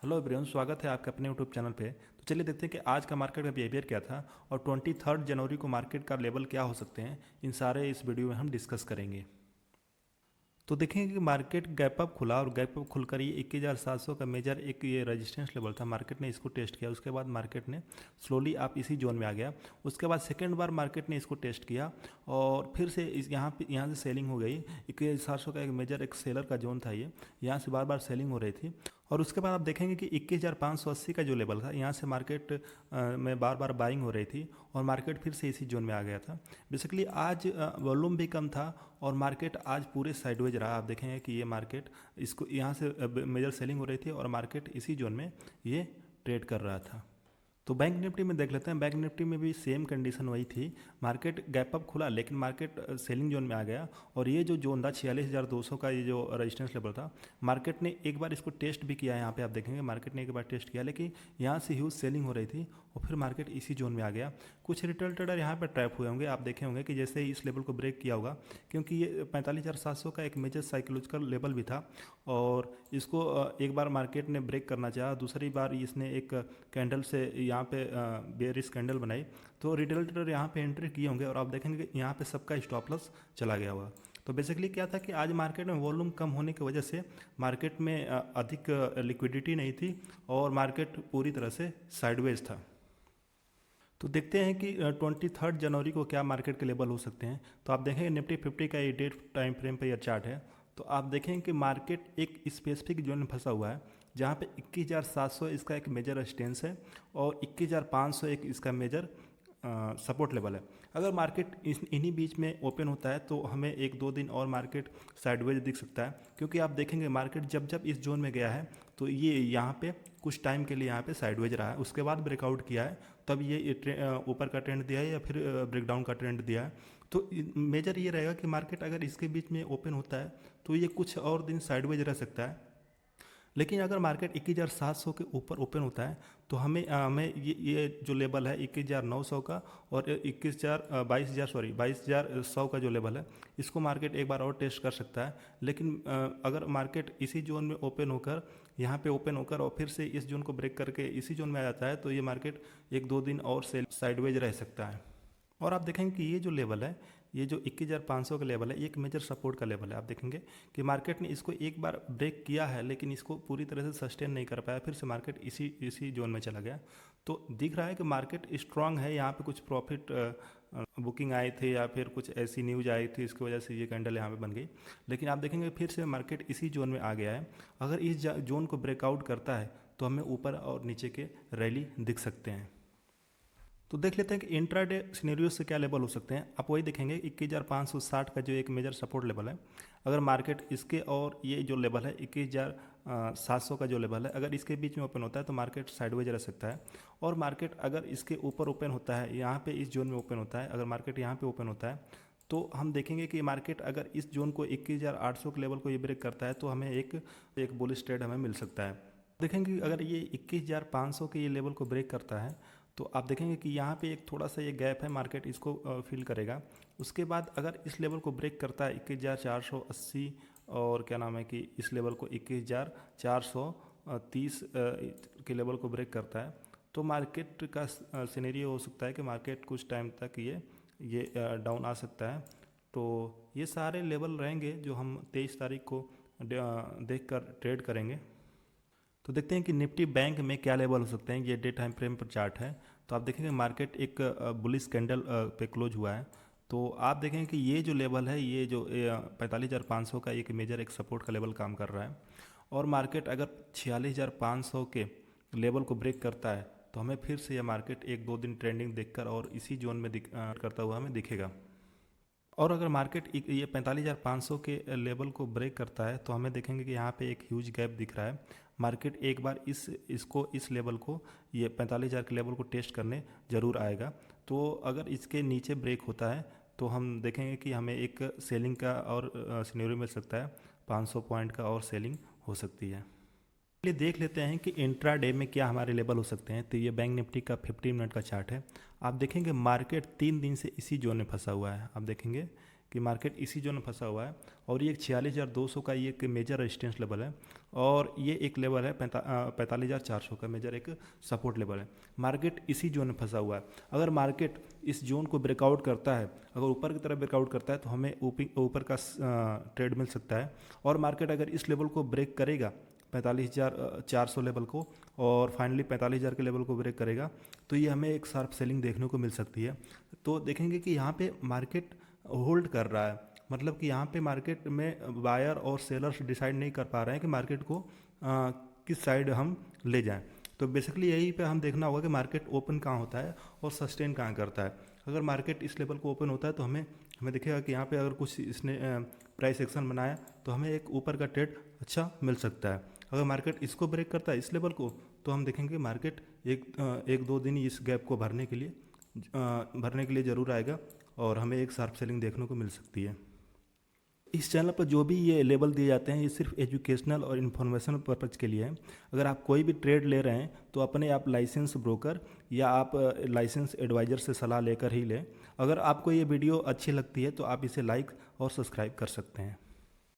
Hello everyone, स्वागत है आपका अपने यूट्यूब चैनल पे। तो चलिए देखते हैं कि आज का मार्केट का बिहेवियर क्या था और 23 जनवरी को मार्केट का लेवल क्या हो सकते हैं। इन सारे इस वीडियो में हम डिस्कस करेंगे। तो देखेंगे कि मार्केट गैप अप खुला और गैप अप खुलकर ये 21,700 का मेजर एक ये रेजिस्टेंस लेवल था। मार्केट ने इसको टेस्ट किया, उसके बाद मार्केट ने स्लोली आप इसी जोन में आ गया। उसके बाद सेकेंड बार मार्केट ने इसको टेस्ट किया और फिर से इस यहाँ से सेलिंग हो गई। 21,700 का एक मेजर एक सेलर का जोन था, ये यहाँ से बार बार सेलिंग हो रही थी। और उसके बाद आप देखेंगे कि 21,580 का जो लेवल था, यहाँ से मार्केट में बार बार बाइंग हो रही थी और मार्केट फिर से इसी जोन में आ गया था। बेसिकली आज वॉल्यूम भी कम था और मार्केट आज पूरे साइडवेज रहा। आप देखेंगे कि ये मार्केट इसको यहाँ से मेजर सेलिंग हो रही थी और मार्केट इसी जोन में ये ट्रेड कर रहा था। तो बैंक निफ्टी में देख लेते हैं। बैंक निफ्टी में भी सेम कंडीशन वही थी। मार्केट गैप अप खुला लेकिन मार्केट सेलिंग जोन में आ गया और ये जो जोन था 46,200 का, ये जो रेजिस्टेंस लेवल था, मार्केट ने एक बार इसको टेस्ट भी किया। यहाँ पे आप देखेंगे मार्केट ने एक बार टेस्ट किया लेकिन यहाँ से ह्यूज सेलिंग हो रही थी और फिर मार्केट इसी जोन में आ गया। कुछ रिटेल ट्रेडर यहाँ पर ट्रैप हुए होंगे। आप देखे होंगे कि जैसे ही इस लेवल को ब्रेक किया होगा, क्योंकि ये 45,700 का एक मेजर साइकोलॉजिकल लेवल भी था और इसको एक बार मार्केट ने ब्रेक करना चाहा, दूसरी बार इसने एक कैंडल से यहाँ पे बेयरिश कैंडल बनाई, तो रिटेल ट्रेडर यहाँ पे एंट्री किए होंगे और आप देखेंगे कि यहाँ पे सबका स्टॉप लॉस चला गया होगा। तो बेसिकली क्या था कि आज मार्केट में वॉल्यूम कम होने की वजह से मार्केट में अधिक लिक्विडिटी नहीं थी और मार्केट पूरी तरह से साइडवेज था। तो देखते हैं कि 23 जनवरी को क्या मार्केट के लेवल हो सकते हैं। तो आप देखेंगे निफ्टी 50 का ये डेट टाइम फ्रेम पर यह चार्ट है। तो आप देखेंगे कि मार्केट एक स्पेसिफिक जोन में फंसा हुआ है जहाँ पे 21,700 इसका एक मेजर रेजिस्टेंस है और 21,500 एक इसका मेजर सपोर्ट लेवल है। अगर मार्केट इन्हीं बीच में ओपन होता है तो हमें एक दो दिन और मार्केट साइडवेज दिख सकता है, क्योंकि आप देखेंगे मार्केट जब जब इस जोन में गया है तो ये यहाँ पे कुछ टाइम के लिए यहाँ पे साइडवेज रहा है, उसके बाद ब्रेकआउट किया है, तब ये ऊपर का ट्रेंड दिया है या फिर ब्रेकडाउन का ट्रेंड दिया है। तो मेजर ये रहेगा कि मार्केट अगर इसके बीच में ओपन होता है तो ये कुछ और दिन साइडवेज रह सकता है। लेकिन अगर मार्केट 21,700 के ऊपर ओपन होता है तो हमें ये जो लेवल है 21,900 का और 22,100 का जो लेवल है, इसको मार्केट एक बार और टेस्ट कर सकता है। लेकिन अगर मार्केट इसी जोन में ओपन होकर यहाँ पे ओपन होकर और फिर से इस जोन को ब्रेक करके इसी जोन में आ जाता है तो ये मार्केट एक दो दिन और से साइडवेज रह सकता है। और आप देखेंगे कि ये जो लेवल है, ये जो 21,500 का लेवल है, एक मेजर सपोर्ट का लेवल है। आप देखेंगे कि मार्केट ने इसको एक बार ब्रेक किया है लेकिन इसको पूरी तरह से सस्टेन नहीं कर पाया, फिर से मार्केट इसी जोन में चला गया। तो दिख रहा है कि मार्केट स्ट्रांग है। यहाँ पे कुछ प्रॉफिट बुकिंग आए थे या फिर कुछ ऐसी न्यूज आई थी, इसकी वजह से ये कैंडल यहाँ पे बन गई। लेकिन आप देखेंगे फिर से मार्केट इसी जोन में आ गया है। अगर इस जोन को ब्रेकआउट करता है तो हमें ऊपर और नीचे के रैली दिख सकते हैं। तो देख लेते हैं कि इंट्राडे सिनेरियो से क्या लेवल हो सकते हैं। आप वही देखेंगे 21,560 का जो एक मेजर सपोर्ट लेवल है, अगर मार्केट इसके और ये जो लेवल है 21,700 का जो लेवल है, अगर इसके बीच में ओपन होता है तो मार्केट साइडवेज रह सकता है। और मार्केट अगर इसके ऊपर ओपन होता है, यहाँ पे इस जोन में ओपन होता है, अगर मार्केट यहाँ पे ओपन होता है तो हम देखेंगे कि मार्केट अगर इस जोन को 21,800 के लेवल को ये ब्रेक करता है तो हमें एक बुलिश ट्रेड हमें मिल सकता है। देखेंगे अगर ये 21,500 के ये लेवल को ब्रेक करता है तो आप देखेंगे कि यहाँ पे एक थोड़ा सा ये गैप है, मार्केट इसको फिल करेगा। उसके बाद अगर इस लेवल को ब्रेक करता है 21,480 और क्या नाम है कि इस लेवल को 21,430 के लेवल को ब्रेक करता है तो मार्केट का सिनेरियो हो सकता है कि मार्केट कुछ टाइम तक ये डाउन आ सकता है। तो ये सारे लेवल रहेंगे जो हम 23 तारीख को देख कर ट्रेड करेंगे। तो देखते हैं कि निफ्टी बैंक में क्या लेवल हो सकते हैं। ये डे टाइम फ्रेम पर चार्ट है। तो आप देखेंगे मार्केट एक बुलिश कैंडल पे क्लोज हुआ है। तो आप देखेंगे कि ये जो लेवल है, ये जो 45,500 का एक मेजर एक सपोर्ट का लेवल काम कर रहा है और मार्केट अगर 46,500 के लेवल को ब्रेक करता है तो हमें फिर से यह मार्केट एक दो दिन ट्रेंडिंग देखकर और इसी जोन में करता हुआ हमें दिखेगा। और अगर मार्केट ये 45,500 के लेवल को ब्रेक करता है तो हमें देखेंगे कि यहाँ पे एक ह्यूज गैप दिख रहा है। मार्केट एक बार इस लेवल को, ये 45,000 के लेवल को टेस्ट करने ज़रूर आएगा। तो अगर इसके नीचे ब्रेक होता है तो हम देखेंगे कि हमें एक सेलिंग का और सिनेरियो मिल सकता है, 500 पॉइंट का और सेलिंग हो सकती है। चलिए देख लेते हैं कि इंट्रा डे में क्या हमारे लेवल हो सकते हैं। तो ये बैंक निफ्टी का 15 मिनट का चार्ट है। आप देखेंगे मार्केट 3 दिन से इसी जोन में फंसा हुआ है। आप देखेंगे कि मार्केट इसी जोन में फंसा हुआ है और ये एक 46,200 का ये एक मेजर रेजिस्टेंस लेवल है और ये एक लेवल है 45,400 का मेजर एक सपोर्ट लेवल है। मार्केट इसी जोन में फंसा हुआ है। अगर मार्केट इस जोन को ब्रेकआउट करता है, अगर ऊपर की तरफ ब्रेकआउट करता है तो हमें ऊपर का ट्रेड मिल सकता है। और मार्केट अगर इस लेवल को ब्रेक करेगा 45,400 लेवल को और फाइनली 45,000 के लेवल को ब्रेक करेगा तो ये हमें एक शार्प सेलिंग देखने को मिल सकती है। तो देखेंगे कि यहाँ पे मार्केट होल्ड कर रहा है, मतलब कि यहाँ पे मार्केट में बायर और सेलर्स डिसाइड नहीं कर पा रहे हैं कि मार्केट को किस साइड हम ले जाएं। तो बेसिकली यही पे हम देखना होगा कि मार्केट ओपन कहाँ होता है और सस्टेन कहाँ करता है। अगर मार्केट इस लेवल को ओपन होता है तो हमें दिखेगा कि यहाँ पे अगर कुछ इसने प्राइस एक्शन बनाया तो हमें एक ऊपर का ट्रेड अच्छा मिल सकता है। अगर मार्केट इसको ब्रेक करता है इस लेवल को तो हम देखेंगे मार्केट एक दो दिन इस गैप को भरने के लिए ज़रूर आएगा और हमें एक शार्प सेलिंग देखने को मिल सकती है। इस चैनल पर जो भी ये लेवल दिए जाते हैं ये सिर्फ एजुकेशनल और इन्फॉर्मेशन पर्पज़ के लिए है। अगर आप कोई भी ट्रेड ले रहे हैं तो अपने आप लाइसेंस ब्रोकर या आप लाइसेंस एडवाइज़र से सलाह लेकर ही लें। अगर आपको ये वीडियो अच्छी लगती है तो आप इसे लाइक और सब्सक्राइब कर सकते हैं।